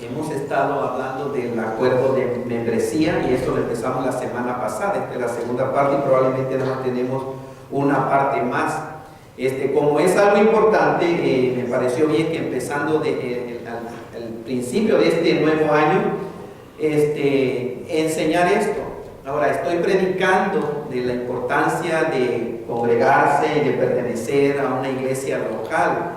Hemos estado hablando del acuerdo de membresía y eso lo empezamos la semana pasada. Esta es la segunda parte y probablemente no tenemos una parte más. Como es algo importante, me pareció bien que empezando al principio de este nuevo año, enseñar esto. Ahora, estoy predicando de la importancia de congregarse y de pertenecer a una iglesia local.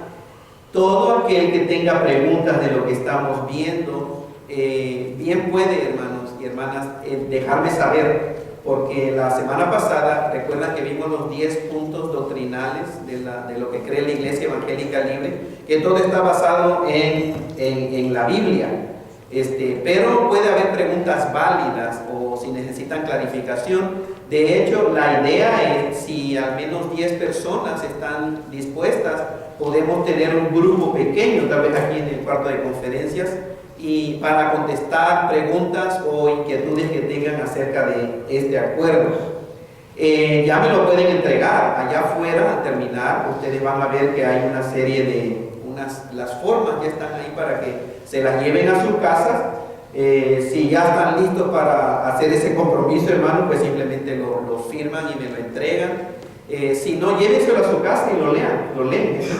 Todo aquel que tenga preguntas de lo que estamos viendo, bien puede, hermanos y hermanas, dejarme saber, porque la semana pasada, recuerdan que vimos los 10 puntos doctrinales de lo que cree la Iglesia Evangélica Libre, que todo está basado en la Biblia. Pero puede haber preguntas válidas o si necesitan clarificación. De hecho, la idea es, si al menos 10 personas están dispuestas, podemos tener un grupo pequeño, tal vez aquí en el cuarto de conferencias, y para contestar preguntas o inquietudes que tengan acerca de este acuerdo. Ya me lo pueden entregar allá afuera al terminar. Ustedes van a ver que hay una serie de las formas ya están ahí para que se las lleven a sus casas. Si ya están listos para hacer ese compromiso, hermano, pues simplemente lo firman y me lo entregan. Si no, llévenselo a su casa y lo leen. Eso es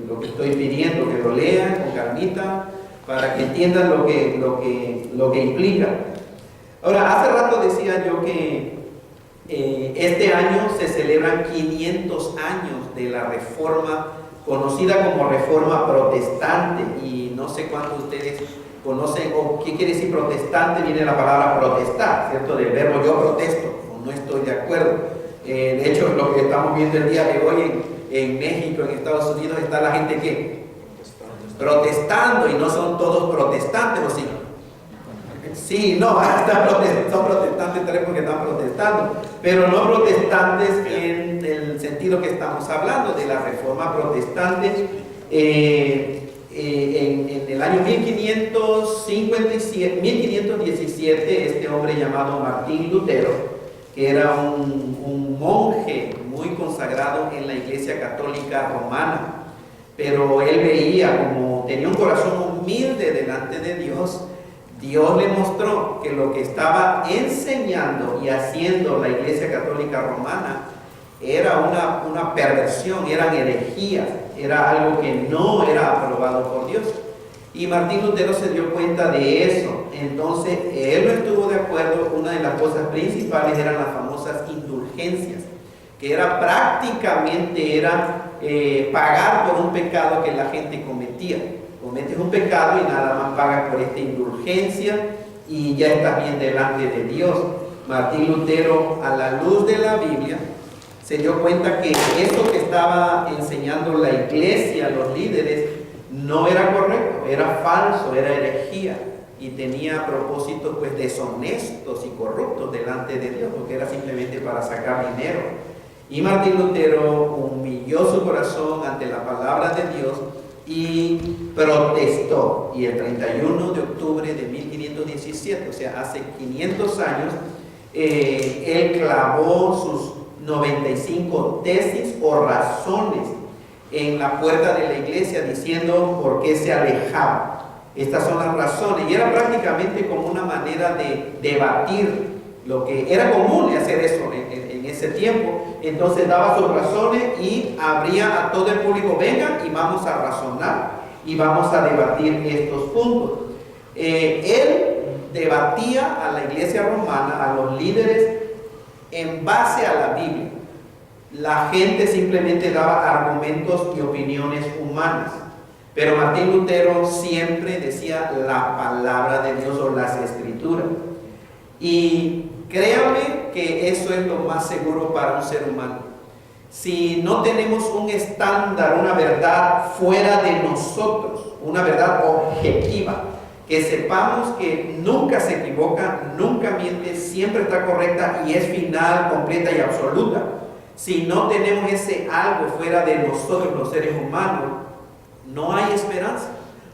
lo que estoy pidiendo, que lo lean con calmita, para que entiendan lo que implica. Ahora, hace rato decía yo que este año se celebran 500 años de la Reforma, conocida como Reforma Protestante, y no sé cuántos de ustedes conocen o qué quiere decir protestante. Viene la palabra protestar, ¿cierto? Del verbo yo protesto, o no estoy de acuerdo. De hecho, lo que estamos viendo el día de hoy en México, en Estados Unidos, está la gente que protestando, y no son todos protestantes, ¿o sí? Sí, no, son protestantes también porque están protestando, pero no protestantes en el sentido que estamos hablando de la Reforma Protestante. En el año 1517, este hombre llamado Martín Lutero, que era un monje muy consagrado en la Iglesia Católica Romana, pero él veía, como tenía un corazón humilde delante de Dios, Dios le mostró que lo que estaba enseñando y haciendo la Iglesia Católica Romana era una perversión, eran herejías, era algo que no era aprobado por Dios. Y Martín Lutero se dio cuenta de eso. Entonces, él no estuvo de acuerdo. Una de las cosas principales eran las famosas indulgencias, que era prácticamente pagar por un pecado que la gente cometía. Cometes un pecado y nada más pagas por esta indulgencia y ya estás bien delante de Dios. Martín Lutero, a la luz de la Biblia, se dio cuenta que eso que estaba enseñando la iglesia, los líderes, no era correcto, era falso, era herejía y tenía propósitos pues deshonestos y corruptos delante de Dios, porque era simplemente para sacar dinero. Y Martín Lutero humilló su corazón ante la palabra de Dios y protestó. Y el 31 de octubre de 1517, o sea, hace 500 años, él clavó sus 95 tesis o razones en la puerta de la iglesia, diciendo por qué se alejaba. Estas son las razones, y era prácticamente como una manera de debatir, lo que era común hacer eso en ese tiempo. Entonces daba sus razones y abría a todo el público: vengan y vamos a razonar y vamos a debatir estos puntos. Él debatía a la iglesia romana, a los líderes, en base a la Biblia. La gente simplemente daba argumentos y opiniones humanas, pero Martín Lutero siempre decía la palabra de Dios o las escrituras. Y créanme que eso es lo más seguro para un ser humano. Si no tenemos un estándar, una verdad fuera de nosotros, una verdad objetiva, que sepamos que nunca se equivoca, nunca miente, siempre está correcta y es final, completa y absoluta. Si no tenemos ese algo fuera de nosotros, los seres humanos, no hay esperanza,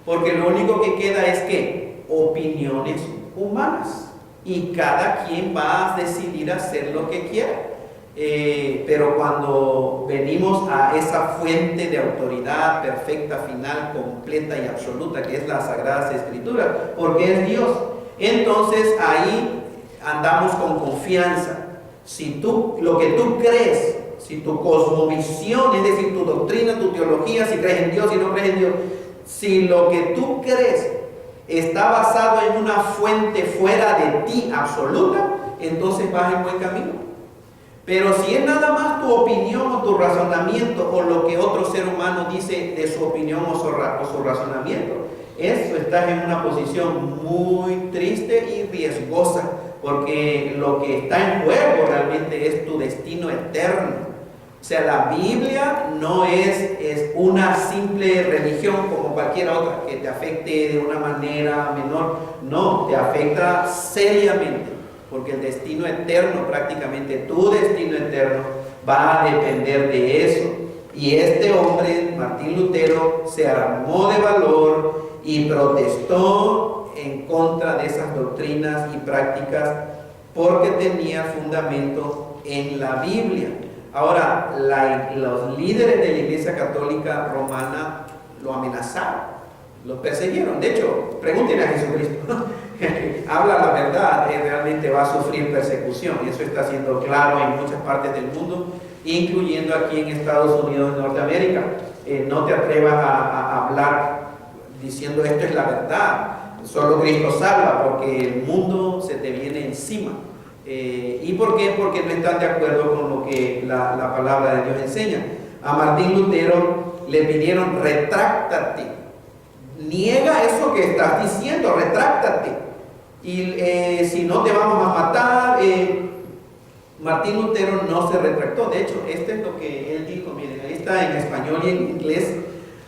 porque lo único que queda es que opiniones humanas, y cada quien va a decidir hacer lo que quiera. pero cuando venimos a esa fuente de autoridad perfecta, final, completa y absoluta, que es las Sagradas Escrituras, porque es Dios, entonces ahí andamos con confianza. Si tú, lo que tú crees, si tu cosmovisión, es decir, tu doctrina, tu teología, si crees en Dios, si no crees en Dios, si lo que tú crees está basado en una fuente fuera de ti absoluta, entonces vas en buen camino. Pero si es nada más tu opinión o tu razonamiento o lo que otro ser humano dice de su opinión o su razonamiento, eso estás en una posición muy triste y riesgosa, porque lo que está en juego realmente es tu destino eterno. O sea, la Biblia no es una simple religión como cualquier otra que te afecte de una manera menor. No, te afecta seriamente, porque el destino eterno, prácticamente tu destino eterno, va a depender de eso. Y este hombre, Martín Lutero, se armó de valor y protestó en contra de esas doctrinas y prácticas porque tenía fundamento en la Biblia. Ahora, los líderes de la Iglesia Católica Romana lo amenazaron, lo persiguieron. De hecho, pregúntenle a Jesucristo, habla la verdad, realmente va a sufrir persecución, y eso está siendo claro en muchas partes del mundo, incluyendo aquí en Estados Unidos de Norteamérica. No te atrevas a hablar diciendo esto es la verdad, solo Cristo salva, porque el mundo se te viene encima. ¿Y por qué? Porque no están de acuerdo con lo que la palabra de Dios enseña. A Martín Lutero le pidieron: retráctate, niega eso que estás diciendo, retráctate, y si no te vamos a matar. Martín Lutero no se retractó. De hecho, esto es lo que él dijo. Miren, ahí está en español y en inglés.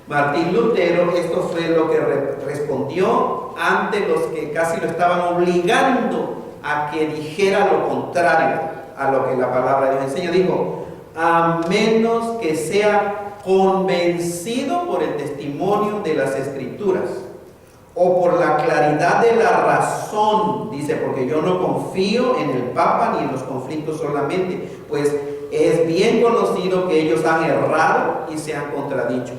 Martín Lutero, esto fue lo que respondió ante los que casi lo estaban obligando a que dijera lo contrario a lo que la palabra de Dios enseña. Dijo: a menos que sea convencido por el testimonio de las Escrituras o por la claridad de la razón, dice, porque yo no confío en el Papa ni en los conflictos solamente, pues es bien conocido que ellos han errado y se han contradicho.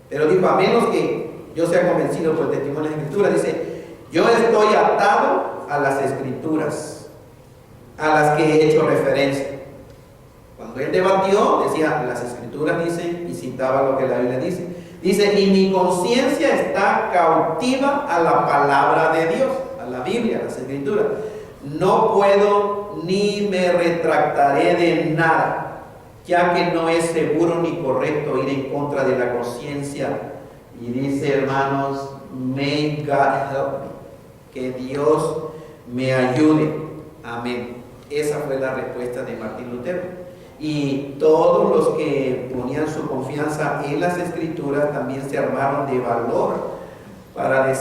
Pero dijo: a menos que yo sea convencido por el testimonio de las Escrituras, dice, yo estoy atado a las Escrituras, a las que he hecho referencia. Cuando él debatió, decía, las Escrituras dicen, y citaba lo que la Biblia dice. Dice, y mi conciencia está cautiva a la palabra de Dios, a la Biblia, a las Escrituras. No puedo ni me retractaré de nada, ya que no es seguro ni correcto ir en contra de la conciencia. Y dice, hermanos, may God help me, que Dios me ayude. Amén. Esa fue la respuesta de Martín Lutero. Y todos los que ponían su confianza en las Escrituras también se armaron de valor para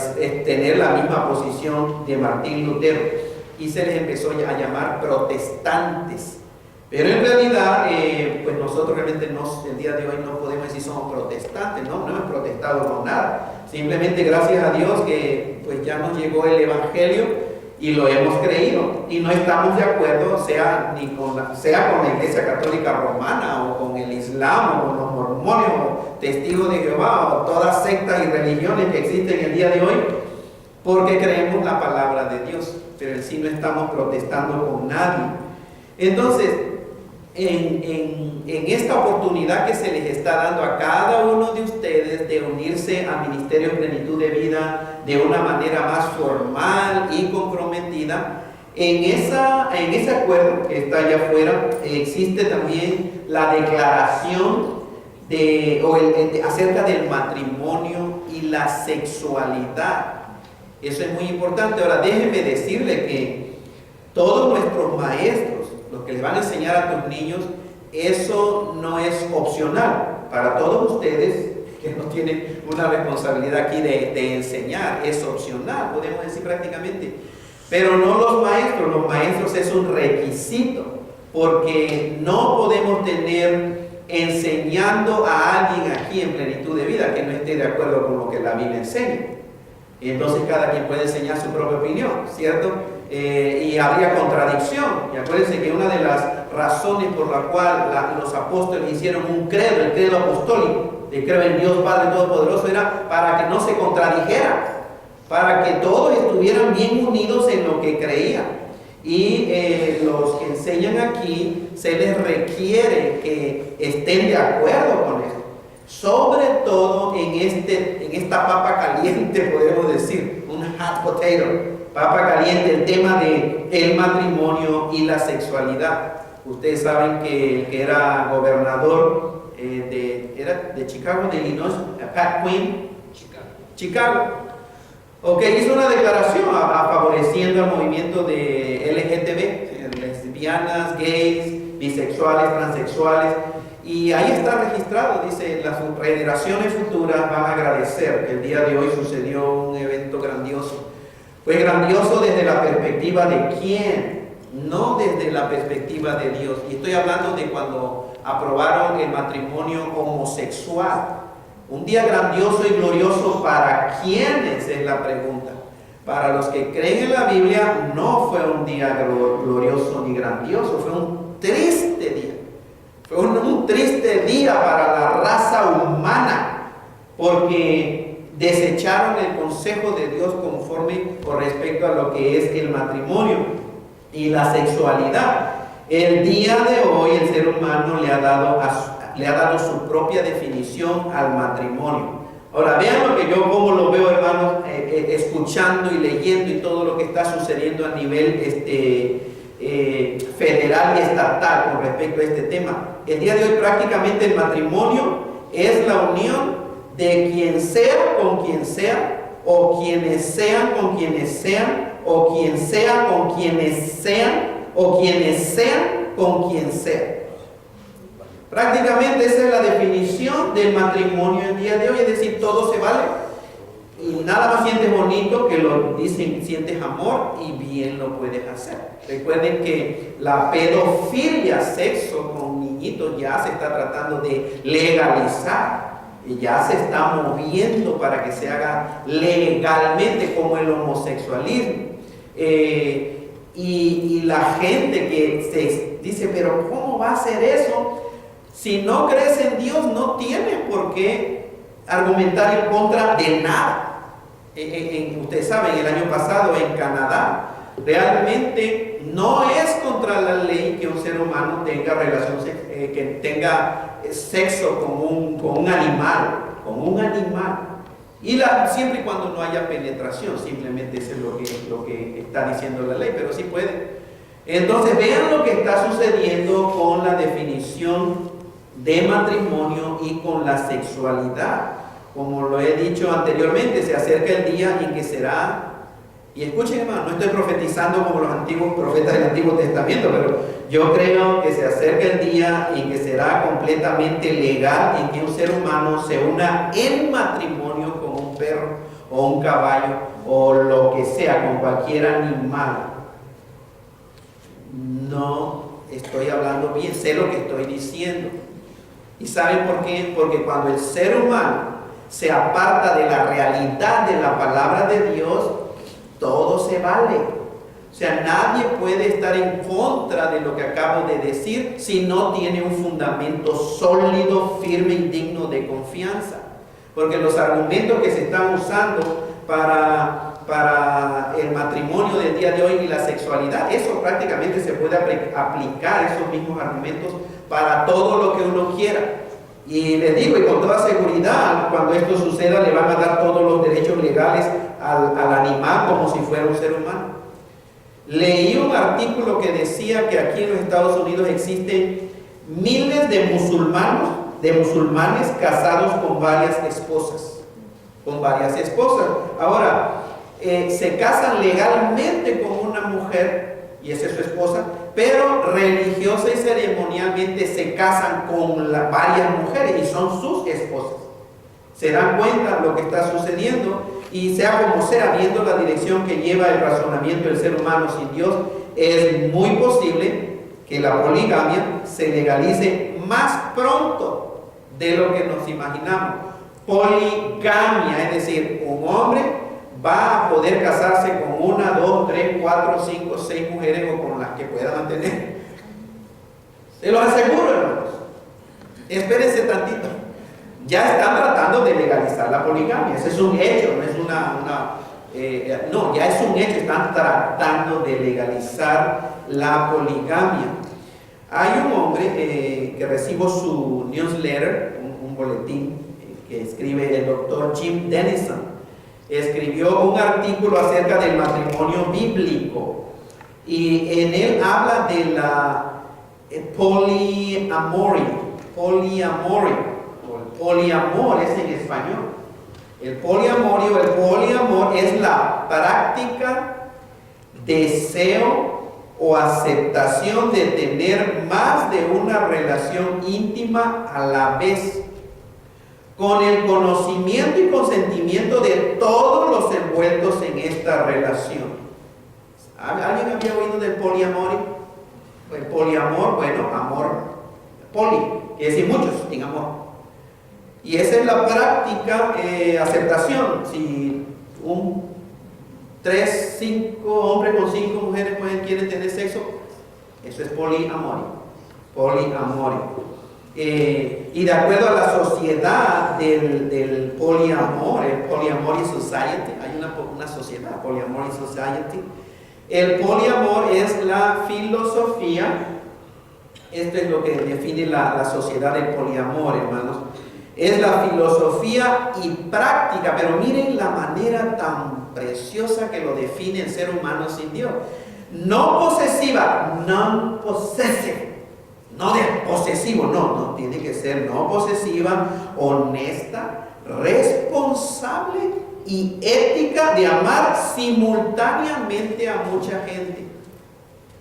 tener la misma posición de Martín Lutero, y se les empezó a llamar protestantes. Pero en realidad, pues nosotros realmente el día de hoy no podemos decir somos protestantes, no hemos protestado con nada. Simplemente gracias a Dios que pues ya nos llegó el Evangelio y lo hemos creído, y no estamos de acuerdo sea con la Iglesia Católica Romana o con el Islam o con los mormones o testigos de Jehová o todas sectas y religiones que existen el día de hoy, porque creemos la palabra de Dios, pero en sí no estamos protestando con nadie. Entonces, en esta oportunidad que se les está dando a cada uno de ustedes de unirse al Ministerio Plenitud de Vida de una manera más formal y comprometida, en ese acuerdo que está allá afuera existe también la declaración acerca del matrimonio y la sexualidad. Eso es muy importante. Ahora, déjenme decirle que todos nuestros maestros, los que les van a enseñar a tus niños, eso no es opcional. Para todos ustedes que no tienen una responsabilidad aquí de enseñar, es opcional, podemos decir prácticamente. Pero no los maestros es un requisito, porque no podemos tener enseñando a alguien aquí en Plenitud de Vida que no esté de acuerdo con lo que la Biblia enseña. Y entonces cada quien puede enseñar su propia opinión, ¿cierto? y habría contradicción. Y acuérdense que una de las razones por la cual los apóstoles hicieron un credo, el credo apostólico, de creo en Dios Padre Todopoderoso, era para que no se contradijera, para que todos estuvieran bien unidos en lo que creían. Y los que enseñan aquí se les requiere que estén de acuerdo con esto, sobre todo en esta papa caliente, podemos decir, un hot potato, papa caliente, el tema de el matrimonio y la sexualidad. Ustedes saben que era gobernador era de Chicago, de Illinois, Pat Quinn, Chicago. Ok, hizo una declaración favoreciendo al movimiento de LGTB, lesbianas, gays, bisexuales, transexuales, y ahí está registrado, dice, las generaciones futuras van a agradecer que el día de hoy sucedió un evento grandioso. Fue grandioso desde la perspectiva de quién, no desde la perspectiva de Dios. Y estoy hablando de cuando aprobaron el matrimonio homosexual. Un día grandioso y glorioso para quiénes es la pregunta. Para los que creen en la Biblia no fue un día glorioso ni grandioso, fue un triste día. Fue un triste día para la raza humana, porque desecharon el consejo de Dios conforme con respecto a lo que es el matrimonio y la sexualidad. El día de hoy el ser humano le ha dado su propia definición al matrimonio. Ahora vean cómo lo veo, hermanos, escuchando y leyendo y todo lo que está sucediendo a nivel federal y estatal con respecto a este tema. El día de hoy prácticamente el matrimonio es la unión de quien sea con quien sea, o quienes sean con quienes sean, o quien sea con quienes sean, o quienes sean con quien sea. Prácticamente esa es la definición del matrimonio el día de hoy, es decir, todo se vale. Y nada más sientes bonito que lo dicen, sientes amor y bien lo puedes hacer. Recuerden que la pedofilia, sexo con niñitos, ya se está tratando de legalizar. Y ya se está moviendo para que se haga legalmente, como el homosexualismo. Y la gente que se dice, pero ¿cómo va a ser eso? Si no crees en Dios, no tienes por qué argumentar en contra de nada. Ustedes saben, el año pasado en Canadá, realmente no es contra la ley que un ser humano tenga que tenga sexo con un animal, y siempre y cuando no haya penetración, simplemente eso es lo que está diciendo la ley, pero sí puede. Entonces vean lo que está sucediendo con la definición de matrimonio y con la sexualidad. Como lo he dicho anteriormente, se acerca el día en que será, y escuchen, hermano, no estoy profetizando como los antiguos profetas del Antiguo Testamento, pero yo creo que se acerca el día en que será completamente legal en que un ser humano se una en matrimonio con un perro o un caballo o lo que sea, con cualquier animal. No estoy hablando bien, sé lo que estoy diciendo. ¿Y saben por qué? Porque cuando el ser humano se aparta de la realidad de la palabra de Dios, todo se vale. O sea, nadie puede estar en contra de lo que acabo de decir si no tiene un fundamento sólido, firme y digno de confianza. Porque los argumentos que se están usando para el matrimonio del día de hoy y la sexualidad, eso prácticamente se puede aplicar, esos mismos argumentos, para todo lo que uno quiera. Y les digo, y con toda seguridad, cuando esto suceda, le van a dar todos los derechos legales al animal como si fuera un ser humano. Leí un artículo que decía que aquí en los Estados Unidos existen miles de musulmanes casados con varias esposas. Ahora, se casan legalmente con una mujer, y esa es su esposa, pero religiosa y ceremonialmente se casan con varias mujeres y son sus esposas. Se dan cuenta de lo que está sucediendo, y sea como sea, viendo la dirección que lleva el razonamiento del ser humano sin Dios, es muy posible que la poligamia se legalice más pronto de lo que nos imaginamos. Poligamia, es decir, un hombre, va a poder casarse con 1, 2, 3, 4, 5, 6 mujeres o con las que puedan tener. Se los aseguro, hermanos. Espérense tantito. Ya están tratando de legalizar la poligamia. Ese es un hecho, no es no, ya es un hecho. Están tratando de legalizar la poligamia. Hay un hombre que recibo su newsletter, un boletín que escribe el doctor Jim Denison. Escribió un artículo acerca del matrimonio bíblico y en él habla de la poliamor, o el poliamor es en español. El poliamor es la práctica, deseo o aceptación de tener más de una relación íntima a la vez, con el conocimiento y consentimiento de todos los envueltos en esta relación. ¿Alguien había oído del poliamor? El poliamor, bueno, amor, poli, quiere decir muchos, en amor. Y esa es la práctica, aceptación. Si 3, 5 hombres con 5 mujeres quieren tener sexo, eso es poliamor. Y de acuerdo a la sociedad del poliamor, el Polyamory Society, hay una sociedad, Polyamory Society. El poliamor es la filosofía, esto es lo que define la sociedad del poliamor, hermanos. Es la filosofía y práctica, pero miren la manera tan preciosa que lo define el ser humano sin Dios. No posesiva, non-possessive. No de posesivo, no, tiene que ser no posesiva, honesta, responsable y ética de amar simultáneamente a mucha gente.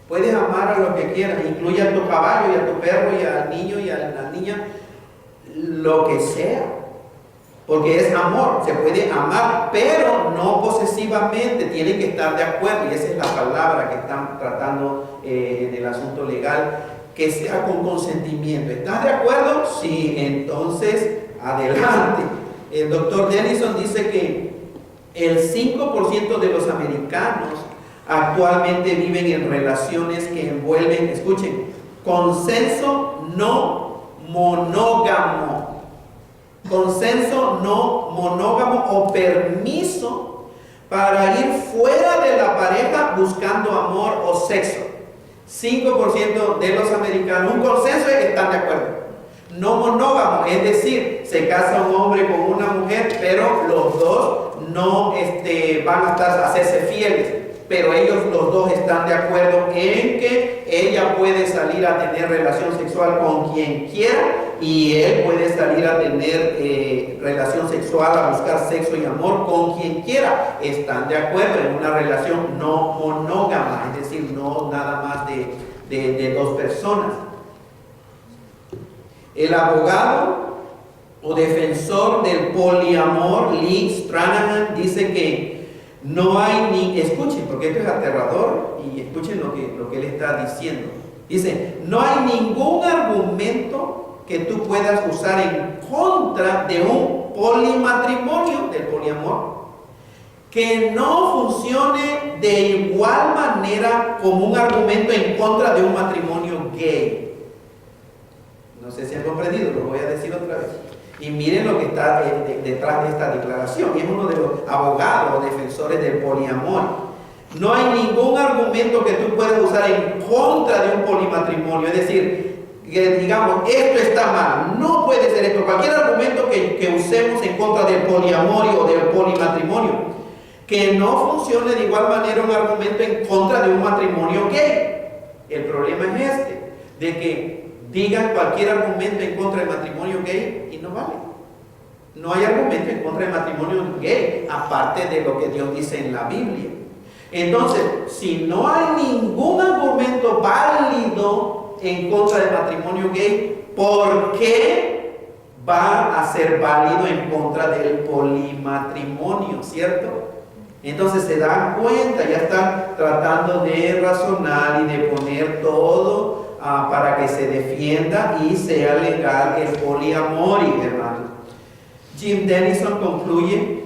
Puedes amar a lo que quieras, incluye a tu caballo y a tu perro y al niño y a la niña, lo que sea, porque es amor, se puede amar, pero no posesivamente, tienen que estar de acuerdo, y esa es la palabra que están tratando en el asunto legal, que sea con consentimiento. ¿Estás de acuerdo? Sí, entonces adelante. El doctor Denison dice que el 5% de los americanos actualmente viven en relaciones que envuelven, escuchen, consenso no monógamo. Consenso no monógamo o permiso para ir fuera de la pareja buscando amor o sexo. 5% de los americanos, un consenso es que están de acuerdo. No monógamo, es decir, se casa un hombre con una mujer, pero los dos no van a hacerse fieles, pero ellos los dos están de acuerdo en que ella puede salir a tener relación sexual con quien quiera y él puede salir a tener relación sexual, a buscar sexo y amor con quien quiera. Están de acuerdo en una relación no monógama, es decir, no nada más de dos personas. El abogado o defensor del poliamor, Lee Stranahan, dice que no hay escuchen, porque esto es aterrador, y escuchen lo que él está diciendo. Dice, no hay ningún argumento que tú puedas usar en contra de un polimatrimonio, del poliamor, que no funcione de igual manera como un argumento en contra de un matrimonio gay. No sé si han comprendido, lo voy a decir otra vez. Y miren lo que está detrás de esta declaración. Y es uno de los abogados defensores del poliamor. No hay ningún argumento que tú puedas usar en contra de un polimatrimonio. Es decir, que digamos, esto está mal, no puede ser esto. Cualquier argumento que usemos en contra del poliamor o del polimatrimonio, que no funcione de igual manera un argumento en contra de un matrimonio gay. El problema es de que digan cualquier argumento en contra del matrimonio gay y no vale. No hay argumento en contra del matrimonio gay, aparte de lo que Dios dice en la Biblia. Entonces, si no hay ningún argumento válido en contra del matrimonio gay, ¿por qué va a ser válido en contra del polimatrimonio? ¿Cierto? Entonces se dan cuenta, ya están tratando de razonar y de poner todo para que se defienda y sea legal el poliamor, hermanos. Jim Denison concluye,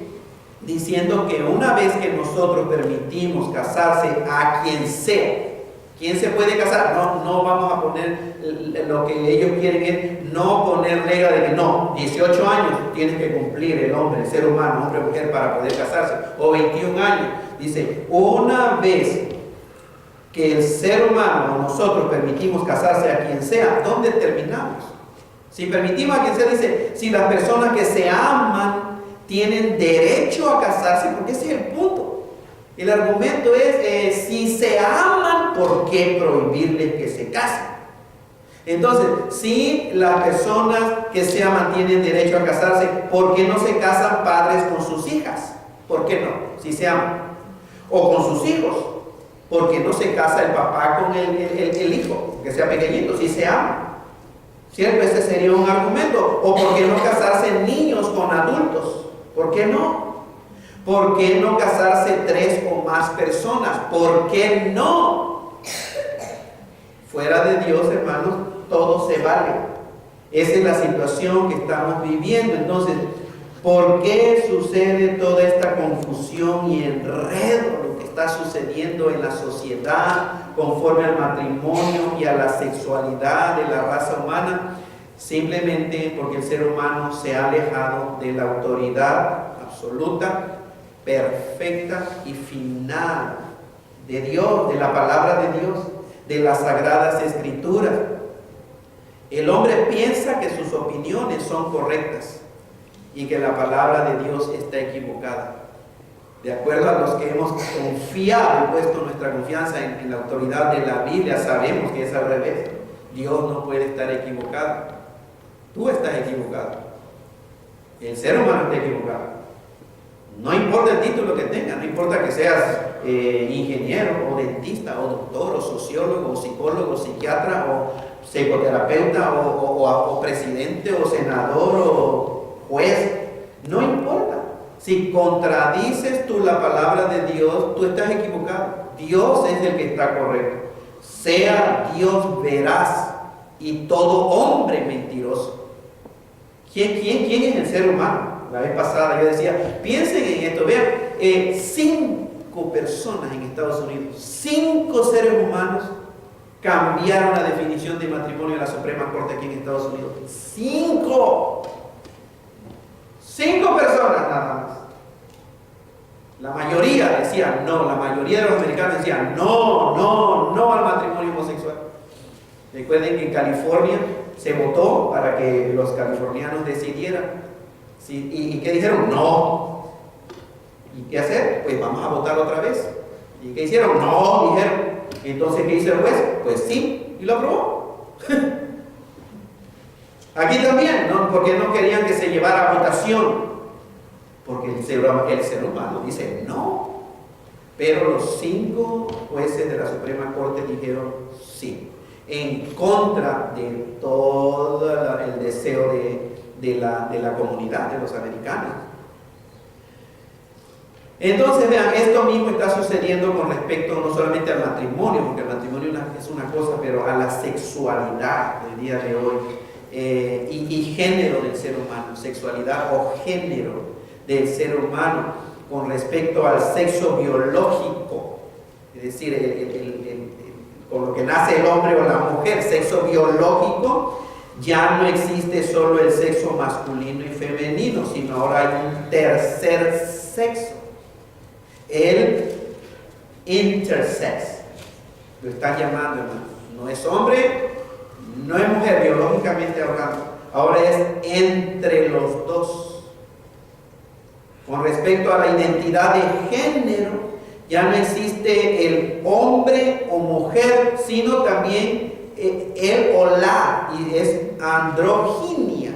diciendo que una vez que nosotros permitimos casarse a quien sea, ¿quién se puede casar? No vamos a poner lo que ellos quieren, es no poner regla de que no, 18 años tiene que cumplir el hombre, el ser humano, hombre o mujer, para poder casarse, o 21 años. Dice, una vez que el ser humano o nosotros permitimos casarse a quien sea, ¿dónde terminamos? Si permitimos a quien sea, dice, si las personas que se aman tienen derecho a casarse, porque ese es el punto. El argumento es, si se aman, ¿por qué prohibirles que se casen? Entonces, si las personas que se aman tienen derecho a casarse, ¿por qué no se casan padres con sus hijas? ¿Por qué no? Si se aman. O con sus hijos. ¿Por qué no se casa el papá con el hijo, que sea pequeñito, si se aman? ¿Cierto? Ese sería un argumento. ¿O por qué no casarse niños con adultos? ¿Por qué no? ¿Por qué no casarse 3 o más personas? ¿Por qué no? Fuera de Dios, hermanos, todo se vale. Esa es la situación que estamos viviendo. Entonces, ¿por qué sucede toda esta confusión y enredo, lo que está sucediendo en la sociedad conforme al matrimonio y a la sexualidad de la raza humana? Simplemente porque el ser humano se ha alejado de la autoridad absoluta, perfecta y final de Dios, de la palabra de Dios, de las sagradas escrituras. El hombre piensa que sus opiniones son correctas y que la palabra de Dios está equivocada. De acuerdo a los que hemos confiado y puesto nuestra confianza en la autoridad de la Biblia, sabemos que es al revés. Dios no puede estar equivocado. Tú estás equivocado. El ser humano está equivocado. No importa el título que tengas, no importa que seas ingeniero o dentista o doctor o sociólogo o psicólogo o psiquiatra o psicoterapeuta o presidente o senador o juez, no importa. Si contradices tú la palabra de Dios, tú estás equivocado. Dios es el que está correcto. Sea Dios veraz y todo hombre mentiroso. ¿Quién es el ser humano? La vez pasada yo decía, piensen en esto, vean, 5 personas en Estados Unidos, 5 seres humanos cambiaron la definición de matrimonio de la Suprema Corte aquí en Estados Unidos. 5 personas nada más. La mayoría decía no, la mayoría de los americanos decían no al matrimonio homosexual. Recuerden que en California se votó para que los californianos decidieran. ¿Sí? ¿Y qué dijeron? No. ¿Y qué hacer? Pues vamos a votar otra vez. ¿Y qué hicieron? No, dijeron. Entonces, ¿qué hizo el juez? Pues sí, y lo aprobó. Aquí también, ¿no? Porque no querían que se llevara a votación. Porque el ser humano dice no. Pero los 5 jueces de la Suprema Corte dijeron sí. En contra de todo el deseo de la comunidad, de los americanos. Entonces, vean, esto mismo está sucediendo con respecto no solamente al matrimonio, porque el matrimonio es una cosa, pero a la sexualidad del día de hoy y género del ser humano, sexualidad o género del ser humano con respecto al sexo biológico, es decir, con lo que nace el hombre o la mujer, sexo biológico. Ya no existe solo el sexo masculino y femenino, sino ahora hay un tercer sexo, el intersex. Lo están llamando, hermano. No es hombre, no es mujer, biológicamente hablando. Ahora es entre los dos. Con respecto a la identidad de género, ya no existe el hombre o mujer, sino también él o la, y es androginia.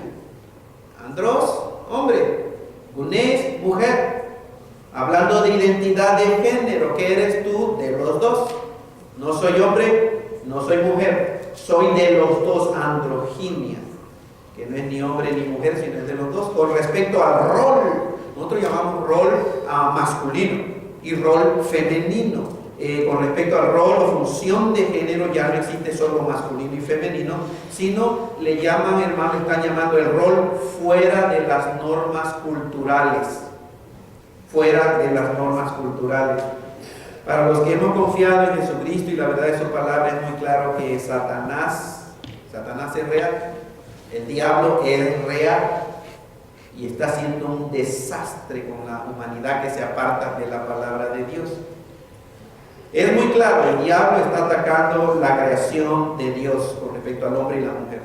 Andros, hombre, gunés, mujer. Hablando de identidad de género, ¿qué eres tú? De los dos. No soy hombre, no soy mujer, soy de los dos, androginia, que no es ni hombre ni mujer, sino es de los dos. Con respecto al rol, nosotros llamamos rol masculino y rol femenino. Con respecto al rol o función de género, ya no existe solo masculino y femenino, sino le llaman, hermano, están llamando el rol fuera de las normas culturales. fuera de las normas culturales. Para los que hemos confiado en Jesucristo y la verdad de su palabra, es muy claro que Satanás es real, el diablo es real y está haciendo un desastre con la humanidad que se aparta de la palabra de Dios. Es muy claro, el diablo está atacando la creación de Dios con respecto al hombre y la mujer.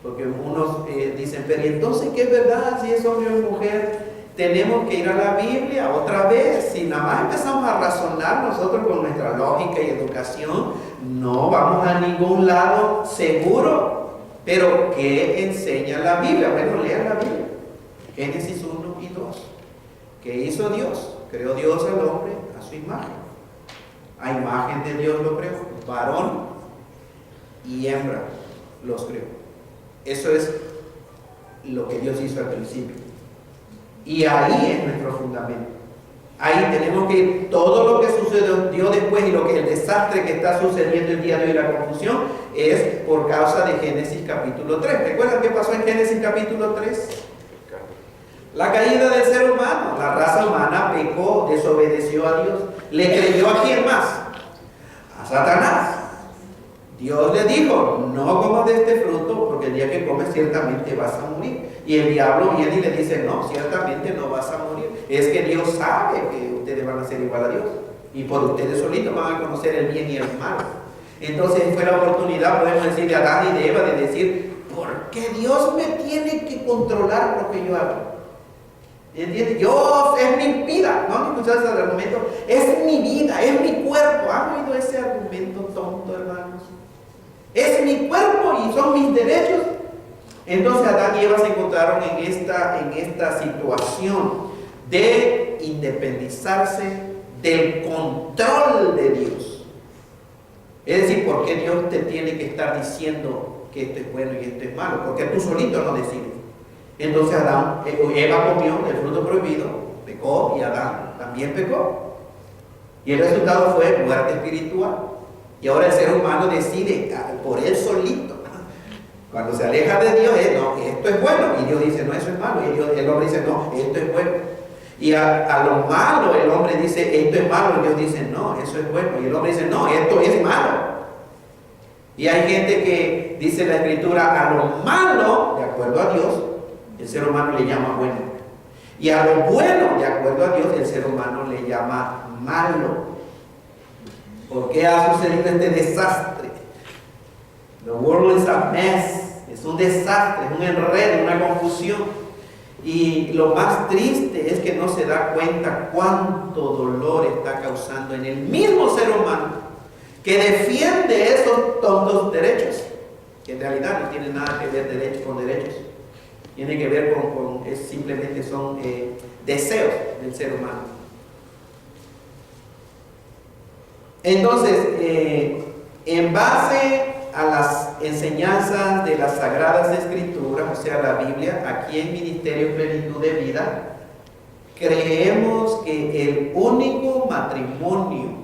Porque unos dicen, pero entonces, ¿qué es verdad? Si es hombre o mujer, tenemos que ir a la Biblia otra vez. Si nada más empezamos a razonar nosotros con nuestra lógica y educación, no vamos a ningún lado seguro. Pero, ¿qué enseña la Biblia? Bueno, lean la Biblia. Génesis 1 y 2. ¿Qué hizo Dios? Creó Dios al hombre a su imagen. A imagen de Dios lo creó. Varón y hembra los creó. Eso es lo que Dios hizo al principio. Y ahí es nuestro fundamento. Ahí tenemos que ir. Todo lo que sucedió después y el desastre que está sucediendo el día de hoy, la confusión, es por causa de Génesis capítulo 3. ¿Recuerdan qué pasó en Génesis capítulo 3? La caída del ser humano. La raza humana pecó, desobedeció a Dios. ¿Le creyó a quién más? A Satanás. Dios le dijo, no comas de este fruto, porque el día que comes ciertamente vas a morir. Y el diablo viene y le dice, no, ciertamente no vas a morir. Es que Dios sabe que ustedes van a ser igual a Dios. Y por ustedes solitos van a conocer el bien y el mal. Entonces fue la oportunidad, podemos decir, de Adán y de Eva, de decir, ¿por qué Dios me tiene que controlar lo que yo hago? ¿Entiendes? Dios es mi vida. ¿No han escuchado ese argumento? Es mi vida, es mi cuerpo. ¿Han oído ese argumento tonto, hermanos? Es mi cuerpo y son mis derechos. Entonces Adán y Eva se encontraron en esta situación de independizarse del control de Dios. Es decir, ¿por qué Dios te tiene que estar diciendo que esto es bueno y esto es malo? Porque tú solito no decides. Entonces Eva comió el fruto prohibido, pecó, y Adán también pecó. Y el resultado fue muerte espiritual. Y ahora el ser humano decide por él solito. Cuando se aleja de Dios, no, esto es bueno. Y Dios dice, no, eso es malo. Y el hombre dice, no, esto es bueno. Y a lo malo el hombre dice, esto es malo. Y Dios dice, no, eso es bueno. Y el hombre dice, no, esto es malo. Y hay gente que dice la Escritura, a lo malo, de acuerdo a Dios, el ser humano le llama bueno. Y a lo bueno, de acuerdo a Dios, el ser humano le llama malo. ¿Por qué ha sucedido este desastre? The world is a mess. Es un desastre, es un enredo, una confusión. Y lo más triste es que no se da cuenta cuánto dolor está causando en el mismo ser humano que defiende esos tontos derechos, que en realidad no tienen nada que ver derechos con derechos. Tiene que ver simplemente son deseos del ser humano. Entonces, en base a las enseñanzas de las Sagradas Escrituras, o sea, la Biblia, aquí en Ministerio Plenitud de Vida, creemos que el único matrimonio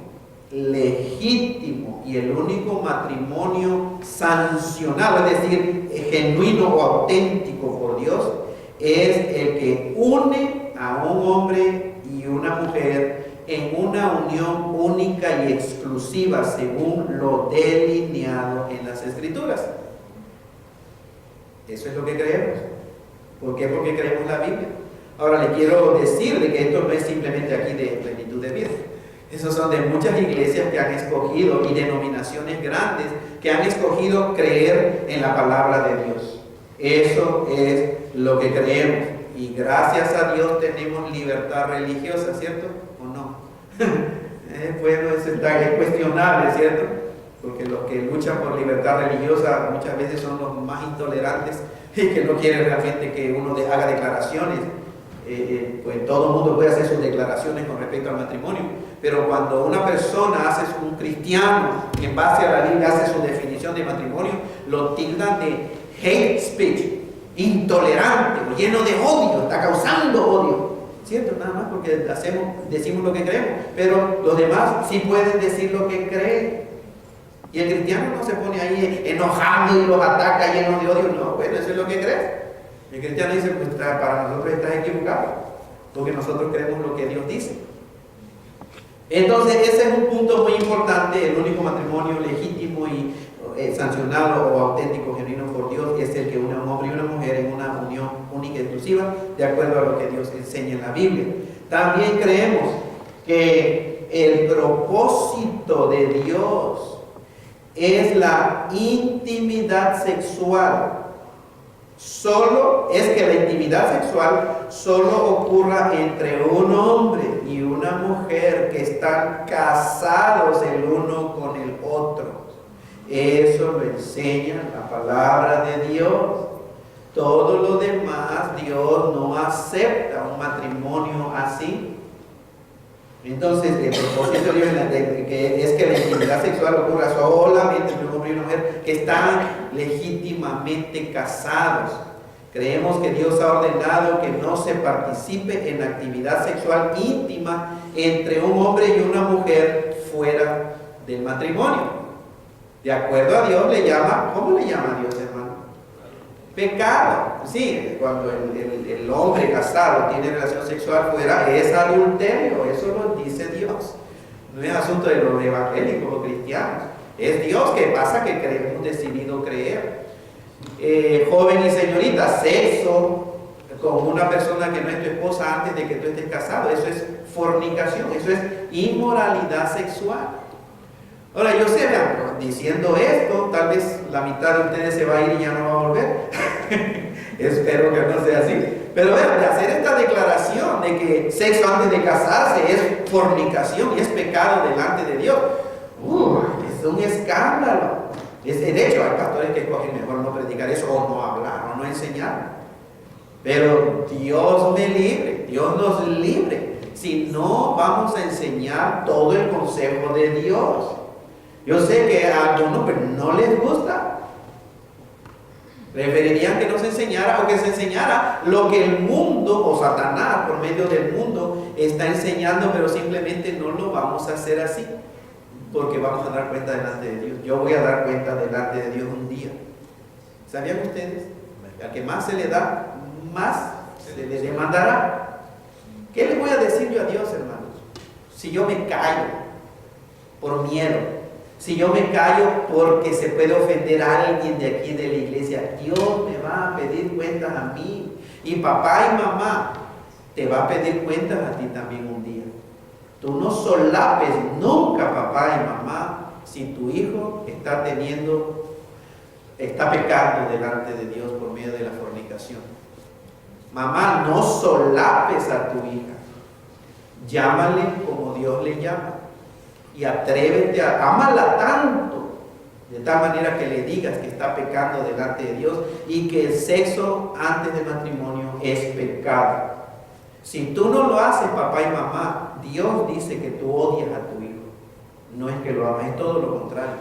legítimo y el único matrimonio sancionado, es decir, genuino o auténtico por Dios, es el que une a un hombre y una mujer en una unión única y exclusiva según lo delineado en las Escrituras. Eso es lo que creemos. ¿Por qué? Porque creemos la Biblia. Ahora le quiero decir de que esto no es simplemente aquí de Plenitud de Vida. Esos son de muchas iglesias que han escogido y denominaciones grandes que han escogido creer en la palabra de Dios. Eso es lo que creemos. Y gracias a Dios tenemos libertad religiosa, ¿cierto? ¿O no? Bueno, eso es cuestionable, ¿cierto? Porque los que luchan por libertad religiosa muchas veces son los más intolerantes y que no quieren realmente que uno haga declaraciones. Pues todo el mundo puede hacer sus declaraciones con respecto al matrimonio, pero cuando una persona un cristiano, en base a la Biblia, hace su definición de matrimonio, lo tildan de hate speech, intolerante, lleno de odio, está causando odio, ¿cierto? Nada más porque decimos lo que creemos, pero los demás sí pueden decir lo que creen. Y el cristiano no se pone ahí enojado y los ataca lleno de odio. No, bueno, eso es lo que crees. El cristiano dice, pues para nosotros estás equivocado. porque nosotros creemos lo que Dios dice. Entonces ese es un punto muy importante. El único matrimonio legítimo y sancionado o auténtico, genuino por Dios, es el que une a un hombre y una mujer en una unión única y exclusiva, de acuerdo a lo que Dios enseña en la Biblia. También creemos que el propósito de Dios es la intimidad sexual. Es que la intimidad sexual solo ocurra entre un hombre y una mujer que están casados el uno con el otro. Eso lo enseña la palabra de Dios. Todo lo demás, Dios no acepta un matrimonio así. Entonces, el propósito de Dios es que la intimidad sexual ocurra solamente entre un hombre y una mujer que están legítimamente casados. Creemos que Dios ha ordenado que no se participe en actividad sexual íntima entre un hombre y una mujer fuera del matrimonio. De acuerdo a Dios le llama, ¿cómo le llama Dios, hermano? Pecado. Sí, cuando el hombre casado tiene relación sexual fuera, es adulterio. Eso lo dice Dios. No es asunto de los evangélicos o cristianos. Es Dios. Que pasa que hemos decidido creer. Joven y señorita, sexo con una persona que no es tu esposa antes de que tú estés casado, eso es fornicación, eso es inmoralidad sexual. Ahora yo sé, vean, diciendo esto, tal vez la mitad de ustedes se va a ir y ya no va a volver. Espero que no sea así. Pero vean, de hacer esta declaración de que sexo antes de casarse es fornicación y es pecado delante de Dios, es un escándalo. De hecho, hay pastores que escogen mejor no predicar eso, o no hablar, o no enseñar. Pero Dios me libre, Dios nos libre, si no vamos a enseñar todo el consejo de Dios. Yo sé que a algunos pues, no les gusta. Preferirían que no se enseñara o que se enseñara lo que el mundo o Satanás por medio del mundo está enseñando, pero simplemente no lo vamos a hacer así, porque vamos a dar cuenta delante de Dios. Yo voy a dar cuenta delante de Dios un día. ¿Sabían ustedes? Al que más se le da, más se le demandará. ¿Qué le voy a decir yo a Dios, hermanos? Si yo me callo por miedo, si yo me callo porque se puede ofender a alguien de aquí de la iglesia, Dios me va a pedir cuentas a mí. Y papá y mamá te va a pedir cuentas a ti también un día. Tú no solapes nunca, papá y mamá, si tu hijo está pecando delante de Dios por medio de la fornicación. Mamá, no solapes a tu hija. Llámale como Dios le llama. Y atrévete ámala tanto, de tal manera que le digas que está pecando delante de Dios y que el sexo antes del matrimonio es pecado. Si tú no lo haces, papá y mamá, Dios dice que tú odias a tu hijo. No es que lo ames, es todo lo contrario.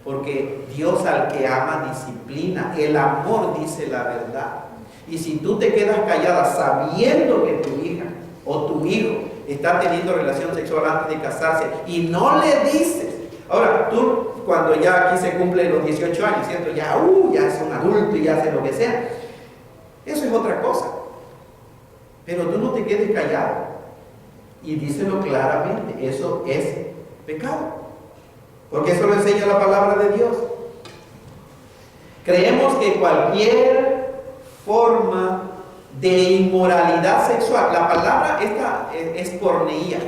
Porque Dios al que ama disciplina. El amor dice la verdad. Y si tú te quedas callada sabiendo que tu hija o tu hijo está teniendo relación sexual antes de casarse y no le dices, ahora tú cuando ya aquí se cumplen los 18 años, ¿cierto? Ya es un adulto y ya hace lo que sea. Eso es otra cosa. Pero tú no te quedes callado y díselo claramente, eso es pecado. Porque eso lo enseña la palabra de Dios. Creemos que cualquier forma de inmoralidad sexual, la palabra esta es porneía,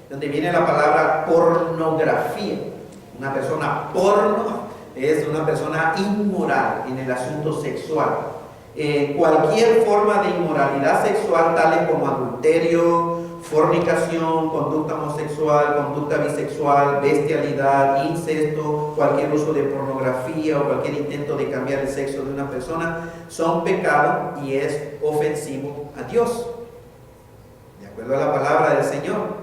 donde viene la palabra pornografía. Una persona porno es una persona inmoral en el asunto sexual. Cualquier forma de inmoralidad sexual, tales como adulterio, fornicación, conducta homosexual, conducta bisexual, bestialidad, incesto, cualquier uso de pornografía o cualquier intento de cambiar el sexo de una persona, son pecados y es ofensivo a Dios, de acuerdo a la palabra del Señor.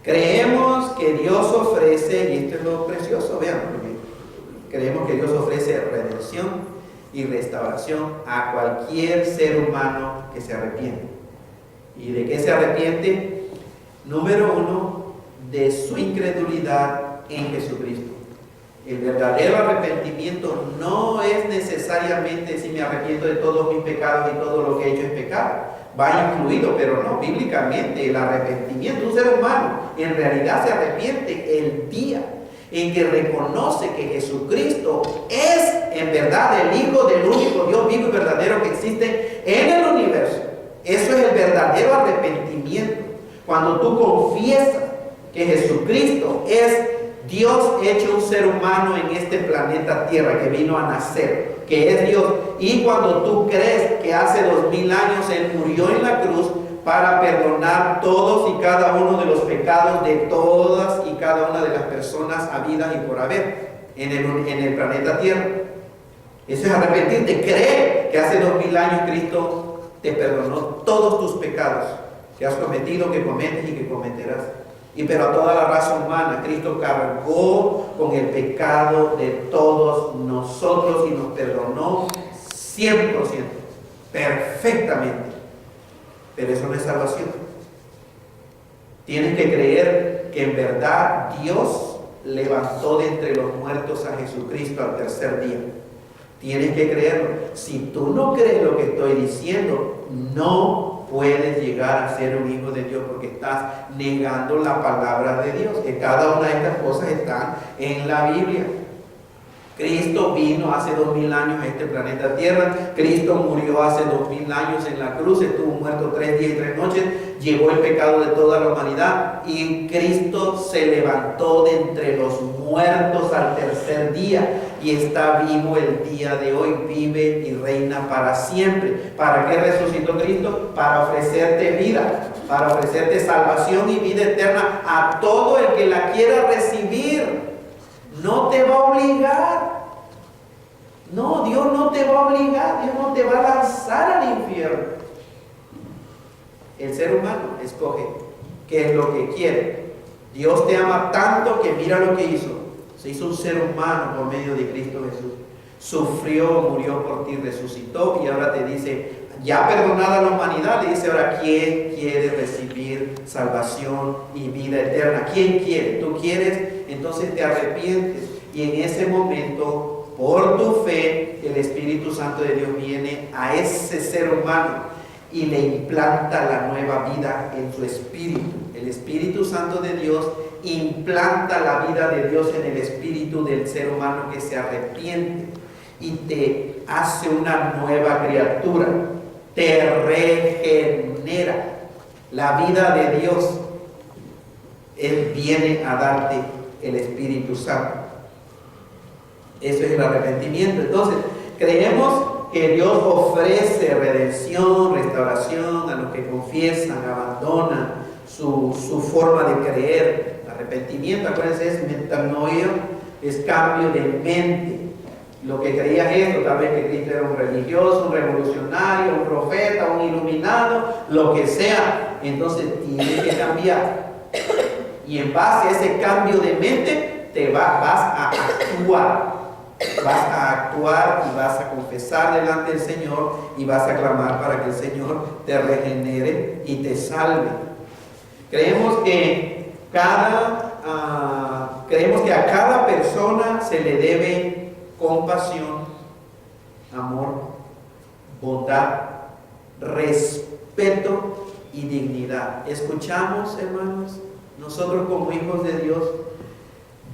Creemos que Dios ofrece, y esto es lo precioso, vean, porque creemos que Dios ofrece redención y restauración a cualquier ser humano que se arrepiente. ¿Y de qué se arrepiente? Número uno, de su incredulidad en Jesucristo. El verdadero arrepentimiento no es necesariamente decir me arrepiento de todos mis pecados y todo lo que he hecho es pecado. va incluido, pero no, bíblicamente el arrepentimiento, un ser humano en realidad se arrepiente el día en que reconoce que Jesucristo es en verdad el Hijo del único Dios vivo y verdadero que existe en el universo. Eso es el verdadero arrepentimiento. Cuando tú confiesas que Jesucristo es Dios hecho un ser humano en este planeta Tierra, que vino a nacer, que es Dios, y cuando tú crees que hace 2000 años Él murió en la cruz para perdonar todos y cada uno de los pecados de todas y cada una de las personas habidas y por haber en el planeta Tierra. Eso es arrepentirte. Cree que hace 2000 años Cristo te perdonó todos tus pecados que has cometido, que cometes y que cometerás. Pero a toda la raza humana, Cristo cargó con el pecado de todos nosotros y nos perdonó 100%, perfectamente. Pero eso no es salvación. Tienes que creer que en verdad Dios levantó de entre los muertos a Jesucristo al tercer día. Tienes que creerlo. Si tú no crees lo que estoy diciendo, no puedes llegar a ser un hijo de Dios, porque estás negando la palabra de Dios, que cada una de estas cosas están en la Biblia. Cristo vino hace 2000 años a este planeta Tierra. Cristo murió hace 2000 años en la cruz. Estuvo muerto 3 días y 3 noches. Llevó el pecado de toda la humanidad. Y Cristo se levantó de entre los muertos al tercer día. Y está vivo el día de hoy. Vive y reina para siempre. ¿Para qué resucitó Cristo? Para ofrecerte vida. Para ofrecerte salvación y vida eterna a todo el que la quiera recibir. No te va a obligar. No, Dios no te va a obligar. Dios no te va a lanzar al infierno. El ser humano escoge qué es lo que quiere. Dios te ama tanto que mira lo que hizo. Se hizo un ser humano por medio de Cristo Jesús. Sufrió, murió por ti, resucitó y ahora te dice, ya perdonada la humanidad, le dice ahora, ¿quién quiere recibir salvación y vida eterna? ¿Quién quiere? ¿Tú quieres? Entonces te arrepientes y en ese momento, por tu fe, el Espíritu Santo de Dios viene a ese ser humano y le implanta la nueva vida en su espíritu. El Espíritu Santo de Dios implanta la vida de Dios en el espíritu del ser humano que se arrepiente y te hace una nueva criatura, te regenera. La vida de Dios, Él viene a darte el Espíritu Santo. Eso es el arrepentimiento. Entonces, creemos que Dios ofrece redención, restauración a los que confiesan, abandonan su forma de creer. Arrepentimiento, acuérdense, es metanoia, es cambio de mente. Lo que creías esto, tal vez que Cristo era un religioso, un revolucionario, un profeta, un iluminado, lo que sea, entonces tienes que cambiar. Y en base a ese cambio de mente, vas a actuar. Vas a actuar y vas a confesar delante del Señor y vas a clamar para que el Señor te regenere y te salve. Creemos que a cada persona se le debe compasión, amor, bondad, respeto y dignidad. Escuchamos, hermanos, nosotros como hijos de Dios,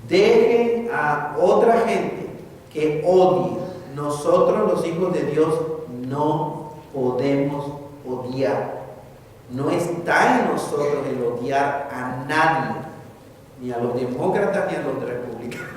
dejen a otra gente que odie. Nosotros los hijos de Dios no podemos odiar. No está en nosotros el odiar a nadie, ni a los demócratas ni a los republicanos,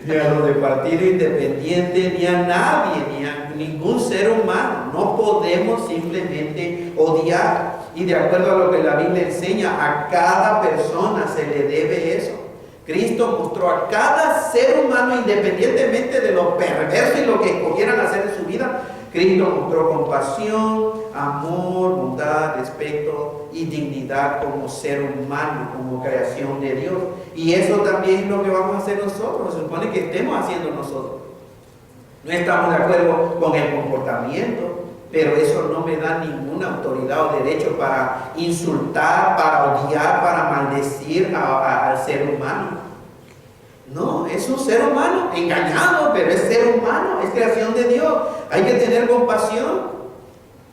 ni a los de partido independiente, ni a nadie, ni a ningún ser humano. No podemos simplemente odiar. Y de acuerdo a lo que la Biblia enseña, a cada persona se le debe eso. Cristo mostró a cada ser humano, independientemente de lo perverso y lo que escogieran hacer en su vida, Cristo mostró compasión, amor, bondad, respeto y dignidad como ser humano, como creación de Dios. Y eso también es lo que vamos a hacer nosotros, se supone que estemos haciendo nosotros. No estamos de acuerdo con el comportamiento, pero eso no me da ninguna autoridad o derecho para insultar, para odiar, para maldecir al ser humano. No, es un ser humano engañado, pero es ser humano, es creación de Dios. Hay que tener compasión.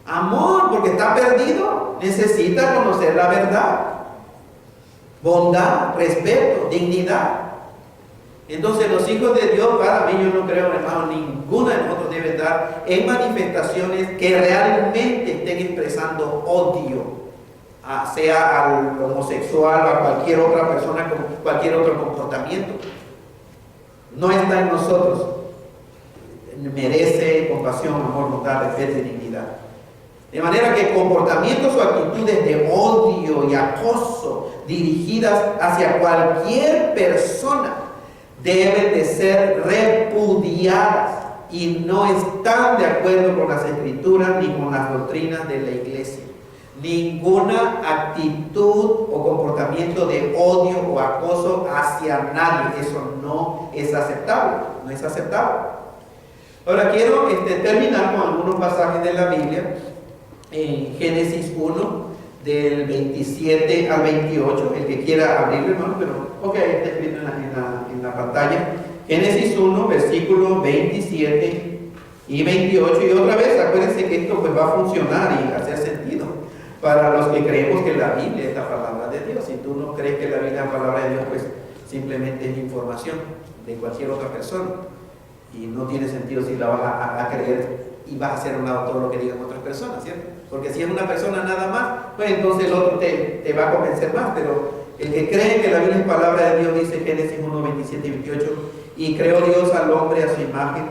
Amor, porque está perdido, necesita conocer la verdad. Bondad, respeto, dignidad. Entonces los hijos de Dios, para mí, yo no creo, hermano, ninguna de nosotros debe estar en manifestaciones que realmente estén expresando odio, sea al homosexual o a cualquier otra persona con cualquier otro comportamiento. No está en nosotros. Merece compasión, amor, bondad, respeto y dignidad. De manera que comportamientos o actitudes de odio y acoso dirigidas hacia cualquier persona deben de ser repudiadas y no están de acuerdo con las escrituras ni con las doctrinas de la iglesia. Ninguna actitud o comportamiento de odio o acoso hacia nadie, eso no es aceptable, no es aceptable. Ahora quiero terminar con algunos pasajes de la Biblia. En Génesis 1, del 27 al 28, el que quiera abrirlo, hermano, pero ok, está escrito en la pantalla. Génesis 1, versículos 27 y 28, y otra vez, acuérdense que esto pues va a funcionar y hacer sentido para los que creemos que la Biblia es la palabra de Dios. Si tú no crees que la Biblia es la palabra de Dios, pues simplemente es información de cualquier otra persona, y no tiene sentido si la vas a creer y vas a hacer a un lado todo lo que digan otras personas, ¿cierto? Porque si es una persona nada más, pues entonces el otro te va a convencer más. Pero el que cree que la Biblia es palabra de Dios, dice Génesis 1, 27 y 28, y creó Dios al hombre a su imagen,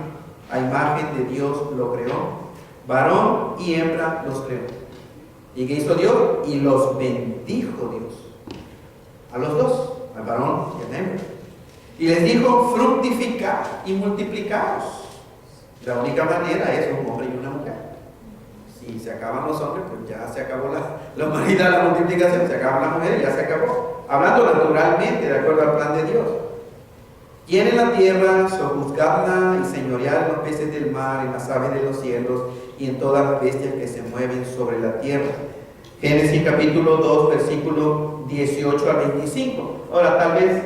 a imagen de Dios lo creó, varón y hembra los creó. ¿Y qué hizo Dios? Y los bendijo Dios, a los dos, al varón y a la hembra. Y les dijo, fructificad y multiplicaos. La única manera es un hombre y una mujer. Si se acaban los hombres, pues ya se acabó la humanidad, la multiplicación, se acaban las mujeres, ya se acabó. Hablando naturalmente, de acuerdo al plan de Dios. Llenen la tierra, sojuzgadla y señorear en los peces del mar, en las aves de los cielos y en todas las bestias que se mueven sobre la tierra. Génesis capítulo 2, versículo 18 al 25. Ahora, tal vez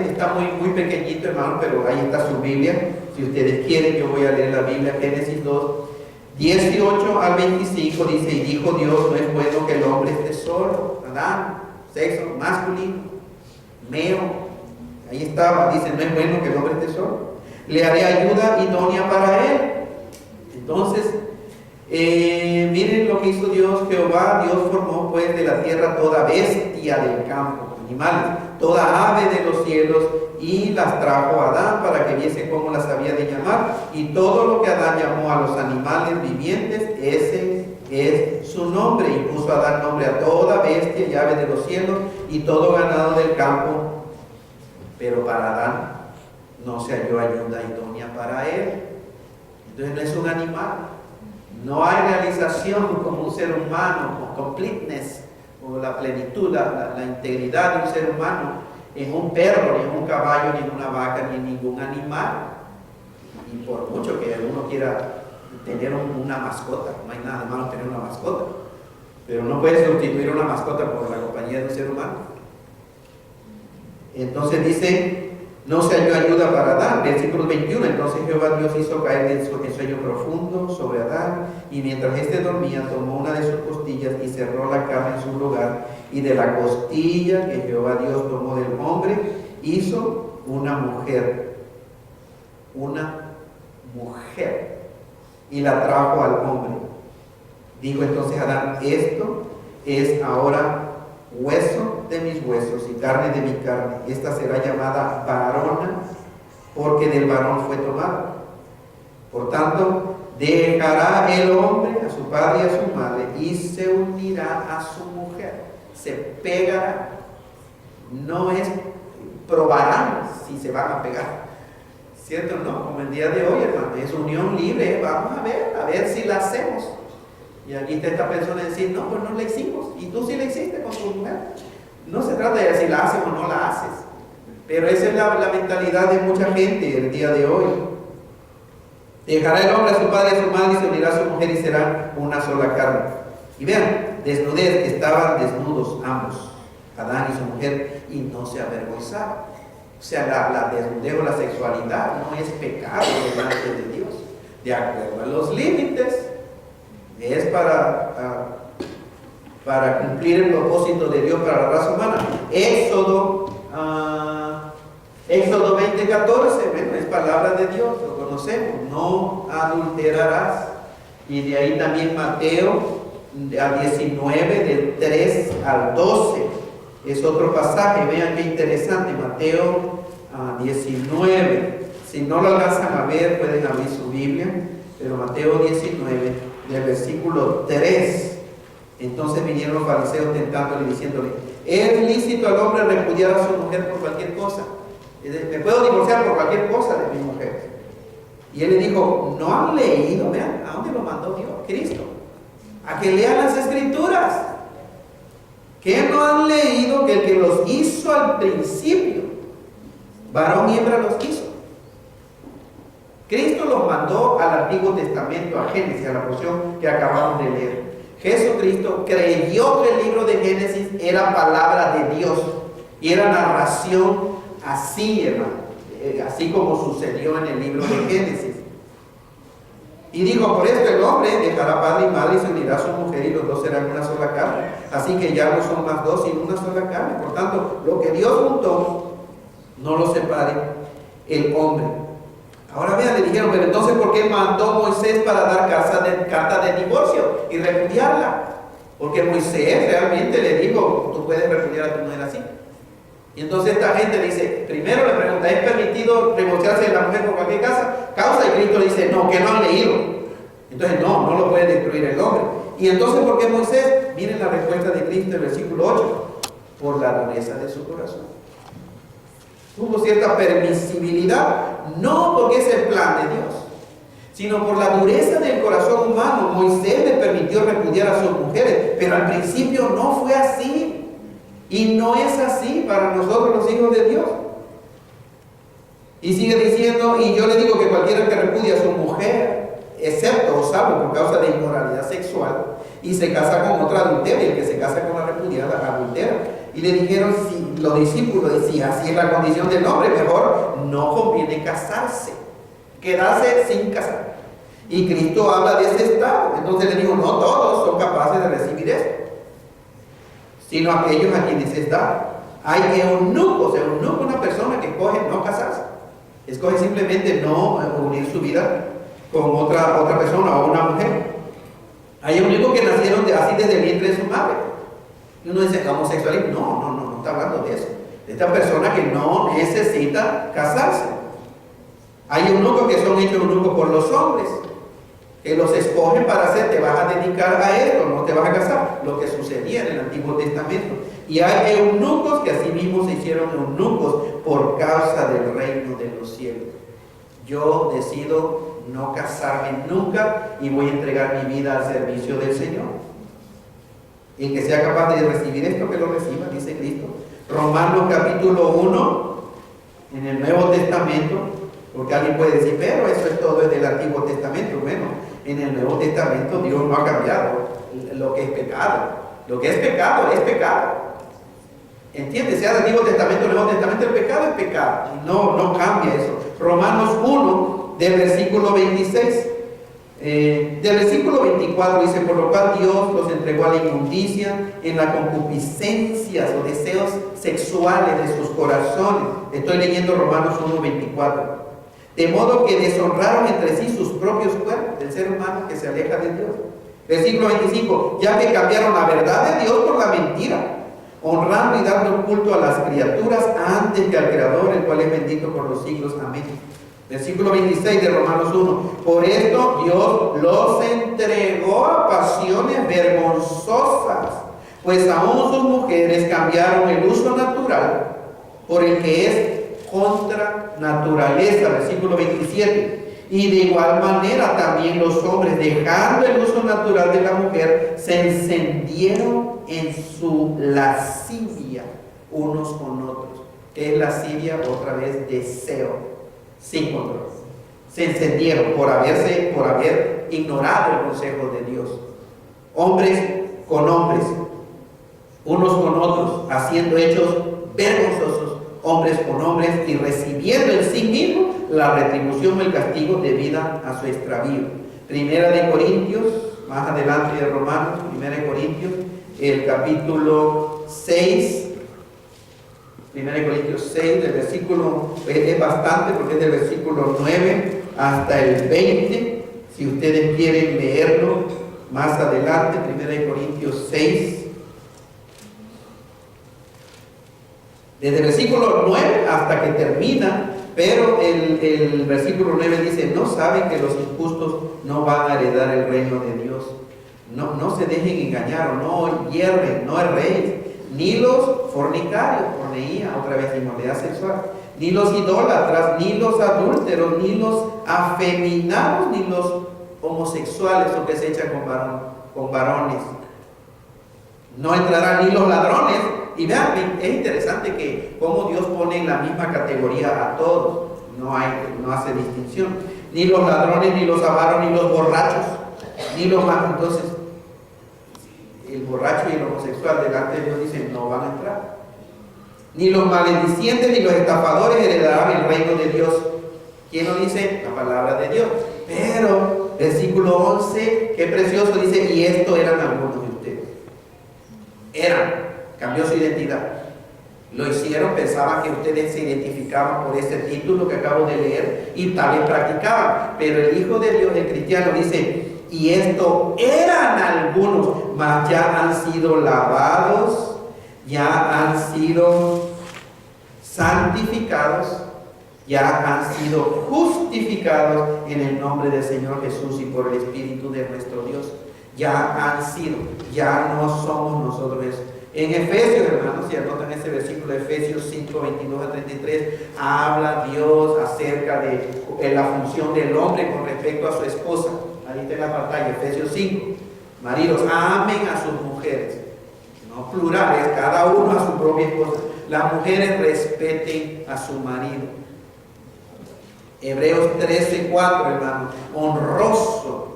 está muy pequeñito, hermano, pero ahí está su Biblia. Si ustedes quieren, yo voy a leer la Biblia. Génesis 2, 18 al 25 dice, y dijo Dios, no es bueno que el hombre esté solo. Adán, sexo masculino, meo, ahí estaba, dice, no es bueno que el hombre esté solo. Le haré ayuda idónea para él. Entonces, miren lo que hizo Dios, Jehová. Dios formó pues de la tierra toda bestia del campo, animales, toda ave de los cielos, y las trajo a Adán para que viese cómo las había de llamar. Y todo lo que Adán llamó a los animales vivientes, ese es su nombre. Y puso Adán nombre a toda bestia y ave de los cielos y todo ganado del campo. Pero para Adán no se halló ayuda idónea para él. Entonces no es un animal. No hay realización como un ser humano, con completeness, o la plenitud, la integridad de un ser humano en un perro, ni en un caballo, ni en una vaca, ni en ningún animal. Y por mucho que uno quiera tener una mascota, no hay nada de malo tener una mascota, pero no puede sustituir una mascota por la compañía de un ser humano. Entonces dice, no se halló ayuda para Adán. Versículo 21, entonces Jehová Dios hizo caer en sueño profundo sobre Adán, y mientras éste dormía, tomó una de sus costillas y cerró la carne en su lugar, y de la costilla que Jehová Dios tomó del hombre, hizo una mujer, y la trajo al hombre. Dijo entonces Adán, esto es ahora hueso de mis huesos y carne de mi carne. Esta será llamada varona, porque del varón fue tomada. Por tanto, dejará el hombre a su padre y a su madre y se unirá a su mujer. Se pegará. No es probarán si se van a pegar, ¿cierto? No, como el día de hoy, hermano, es unión libre. Vamos a ver si la hacemos. Y aquí está esta persona decir, no, pues no la hicimos. Y tú sí la hiciste con tu mujer. No se trata de si la haces o no la haces. Pero esa es la mentalidad de mucha gente el día de hoy. Dejará el hombre a su padre y a su madre y se unirá a su mujer y serán una sola carne. Y vean, desnudez, estaban desnudos ambos, Adán y su mujer, y no se avergonzaban. O sea, la desnudez o la sexualidad no es pecado delante de Dios, de acuerdo a los límites. es para cumplir el propósito de Dios para la raza humana. Éxodo 20:14, bueno, es palabra de Dios, lo conocemos, no adulterarás. Y de ahí también Mateo 19, del 3 al 12, es otro pasaje. Vean qué interesante, Mateo 19, si no lo alcanzan a ver pueden abrir su Biblia, pero Mateo 19, del versículo 3. Entonces vinieron los fariseos tentándole, diciéndole: ¿es lícito al hombre repudiar a su mujer por cualquier cosa? ¿Me puedo divorciar por cualquier cosa de mi mujer? Y él le dijo: ¿no han leído? Vean, ¿a dónde lo mandó Dios? Cristo. A que lean las Escrituras. ¿Qué no han leído? Que el que los hizo al principio, varón y hembra los hizo. Cristo los mandó al Antiguo Testamento, a Génesis, a la porción que acabamos de leer. Jesucristo creyó que el libro de Génesis era palabra de Dios y era narración así, hermano, así como sucedió en el libro de Génesis. Y dijo: por esto el hombre dejará padre y madre y se unirá a su mujer y los dos serán una sola carne. Así que ya no son más dos sino una sola carne. Por tanto, lo que Dios juntó, no lo separe el hombre. Ahora vean, le dijeron: pero entonces ¿por qué mandó Moisés para dar carta de divorcio y repudiarla? Porque Moisés realmente le dijo: tú puedes repudiar a tu mujer así. Y entonces esta gente dice, primero le pregunta: ¿es permitido divorciarse de la mujer por cualquier causa? Y Cristo dice: no, que no han leído. Entonces no lo puede destruir el hombre. Y entonces ¿por qué Moisés? Miren la respuesta de Cristo en el versículo 8: por la dureza de su corazón. Tuvo cierta permisibilidad, no porque es el plan de Dios, sino por la dureza del corazón humano. Moisés le permitió repudiar a sus mujeres, pero al principio no fue así. Y no es así para nosotros los hijos de Dios. Y sigue diciendo: y yo le digo que cualquiera que repudia a su mujer, excepto o salvo por causa de inmoralidad sexual, y se casa con otra adultera, y el que se casa con la repudiada adultera. Y le dijeron los discípulos: si así es la condición del hombre, mejor no conviene casarse, quedarse sin casar. Y Cristo habla de ese estado. Entonces le digo: no todos son capaces de recibir esto, sino aquellos a quienes es dado. Hay eunucos, una persona que escoge no casarse, escoge simplemente no unir su vida con otra persona o una mujer. Hay eunucos que nacieron así desde el vientre de su madre. Y uno dice: homosexualismo. No está hablando de eso. De esta persona que no necesita casarse. Hay eunucos que son hechos eunucos por los hombres, que los escogen para hacer: te vas a dedicar a esto, no te vas a casar. Lo que sucedía en el Antiguo Testamento. Y hay eunucos que así mismo se hicieron eunucos por causa del reino de los cielos. Yo decido no casarme nunca y voy a entregar mi vida al servicio del Señor. El que sea capaz de recibir esto, que lo reciba, dice Cristo. Romanos capítulo 1, en el Nuevo Testamento, porque alguien puede decir: pero eso es todo del Antiguo Testamento. Bueno, en el Nuevo Testamento Dios no ha cambiado lo que es pecado. Lo que es pecado es pecado. ¿Entiendes? Sea del Antiguo Testamento o el Nuevo Testamento, el pecado es pecado. No cambia eso. Romanos 1, del versículo 26. Del versículo 24 dice: por lo cual Dios los entregó a la inmundicia en las concupiscencias o deseos sexuales de sus corazones. Estoy leyendo Romanos 1:24. De modo que deshonraron entre sí sus propios cuerpos, del ser humano que se aleja de Dios. Versículo 25: ya que cambiaron la verdad de Dios por la mentira, honrando y dando culto a las criaturas antes que al Creador, el cual es bendito por los siglos. Amén. Versículo 26 de Romanos 1: por esto Dios los entregó a pasiones vergonzosas, pues aún sus mujeres cambiaron el uso natural por el que es contra naturaleza. Versículo 27. Y de igual manera también los hombres, dejando el uso natural de la mujer, se encendieron en su lascivia unos con otros. ¿Qué es lascivia? Otra vez, deseo sin control. Se encendieron por haber ignorado el consejo de Dios. Hombres con hombres, unos con otros, haciendo hechos vergonzosos, hombres con hombres, y recibiendo en sí mismo la retribución o el castigo debida a su extravío. Primera de Corintios, más adelante de Romanos, 1 Corintios, el capítulo 6, 1 Corintios 6, del versículo, es bastante porque es del versículo 9 hasta el 20, si ustedes quieren leerlo más adelante, 1 Corintios 6, desde el versículo 9 hasta que termina, pero el versículo 9 dice, ¿no saben que los injustos no van a heredar el reino de Dios? No se dejen engañar o no hierren, no erréis, ni los fornicarios, forneía, otra vez inmoralidad sexual, ni los idólatras, ni los adúlteros, ni los afeminados, ni los homosexuales o que se echan con varones. No entrarán ni los ladrones. Y vean, es interesante que como Dios pone en la misma categoría a todos, no hace distinción, ni los ladrones, ni los avaros, ni los borrachos, ni los más. Entonces, el borracho y el homosexual delante de Dios dicen, no van a entrar. Ni los maledicientes, ni los estafadores heredarán el reino de Dios. ¿Quién lo dice? La palabra de Dios. Pero, versículo 11, qué precioso, dice, y esto eran algunos de ustedes. Cambió su identidad. Lo hicieron, pensaban que ustedes se identificaban por ese título que acabo de leer y tal vez practicaban. Pero el Hijo de Dios, el cristiano, dice, y esto eran algunos, mas ya han sido lavados, ya han sido santificados, ya han sido justificados en el nombre del Señor Jesús y por el Espíritu de nuestro Dios. Ya han sido, ya no somos nosotros eso. En Efesios, hermanos, si anotan ese versículo de Efesios 5, 22 a 33, habla Dios acerca de la función del hombre con respecto a su esposa. Ahí está en la pantalla, Efesios 5. Maridos, amen a sus mujeres, no plurales, cada uno a su propia esposa. Las mujeres respeten a su marido. Hebreos 13, 4, hermanos, honroso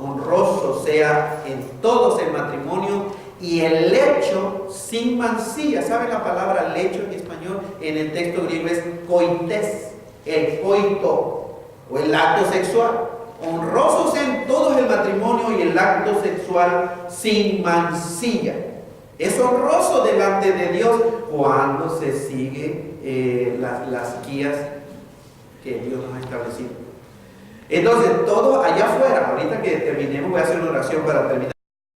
sea en todos el matrimonio y el lecho sin mancilla. ¿Saben la palabra lecho en español? En el texto griego es koites, el coito o el acto sexual. Honrosos en todos el matrimonio y el acto sexual sin mancilla. Es honroso delante de Dios cuando se sigue las guías que Dios nos ha establecido. Entonces, todo allá afuera, ahorita que terminemos, voy a hacer una oración para terminar.